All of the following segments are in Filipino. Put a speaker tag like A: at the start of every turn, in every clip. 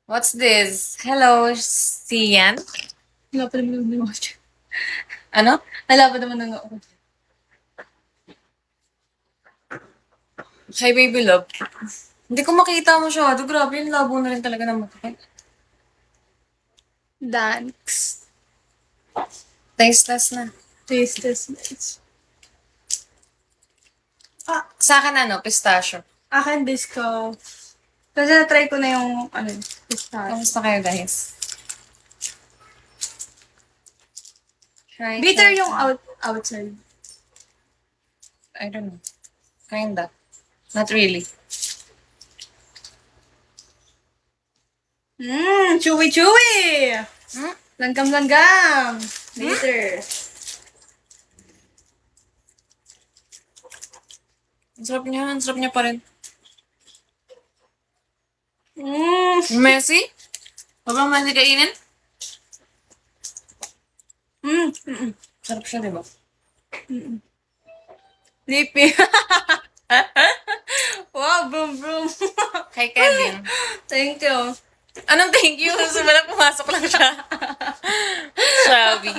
A: What's this? Hello, Sian?
B: Wala pa naman nanonood.
A: Ano?
B: Wala pa naman nanonood.
A: Hi, baby love. Hindi ko makita masyado. Grabe, yung labo na rin talaga ng mata ko.
B: Dance.
A: Tasteless na.
B: Tasteless.
A: Sa akin pistachio.
B: Akin disco. Kasi na-try ko na yung, pistachio.
A: Kamusta kayo, guys?
B: Bitter yung outside.
A: I don't know. Kinda. Not really.
B: Chewy!
A: Hmm?
B: Langgam-langgam! Bitter.
A: Ang sarap niya. Ang sarap niya pa rin.
B: Mmm!
A: Messy? Sobrang messy kainin? Sarap siya, di ba?
B: Lippy. Wow, boom, boom.
A: Kay Kevin.
B: Thank you.
A: Anong thank you? Simula pumasok lang siya. Sabi.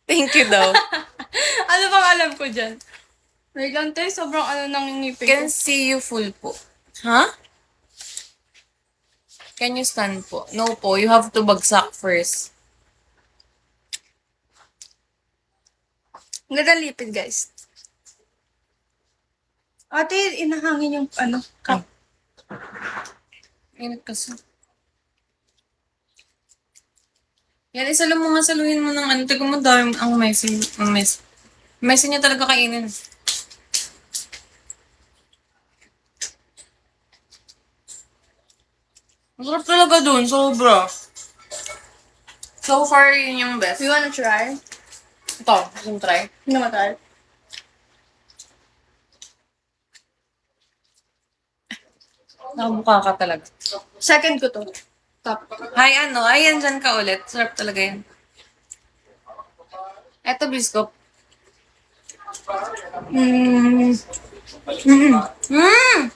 A: Thank you daw.
B: Ano bang alam ko dyan? Wait lang tayo, sobrang nangingipin ko.
A: Can see you full po. Huh? Can you stand po? No po. You have to bagsak first.
B: Ang ganda lipid, guys. Ate, inahangin yung cup.
A: Init kasi. Yan, isalo mo nga, saluhin mo ng Tignan mo dami ang messy. Ang messy. Messy niya talaga kainin. Masarap talaga dun, sobra. So far, yun yung best.
B: You wanna try?
A: Ito, gusto mo try?
B: Hindi naman try.
A: Nakamukha ka talaga.
B: Second ko to. Top.
A: Hi, ayan dyan ka ulit. Sarap talaga yan. Eto, biscuit.
B: Mmm.
A: Mmm!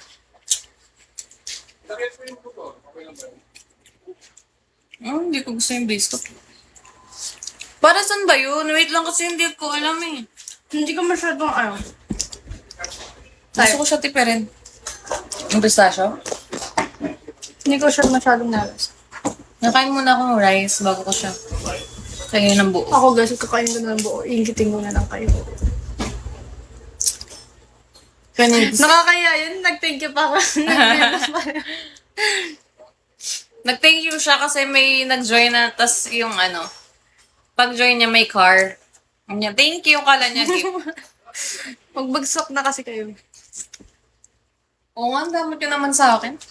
A: Hindi ko gusto yung biscuit. Para saan ba yun? Wait lang kasi hindi ko alam eh.
B: Hindi ko masyadong
A: Gusto ko siya tipirin. Yung pistachio?
B: Hindi ko siya masyadong nalas.
A: Nakain muna ako ng rice bago ko siya kainin ng buo.
B: Ako guys, kakain ko na ng buo. Ingitin ko na lang kayo.
A: Kanin.
B: Nakakaya yun. Nag-thank you pa ako.
A: Nag-thank you siya kasi may nag-join na, tas yung pag-join niya may car. Niya, thank you, kala niya gift.
B: Magbagsak na kasi kayo.
A: Oo nga, ang damot yun naman sa akin.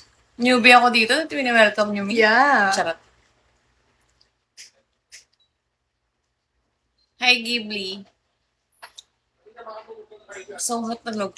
A: Newbie ako dito, welcome niyo me.
B: Yeah.
A: Charot. Hi, Ghibli. So hot na log.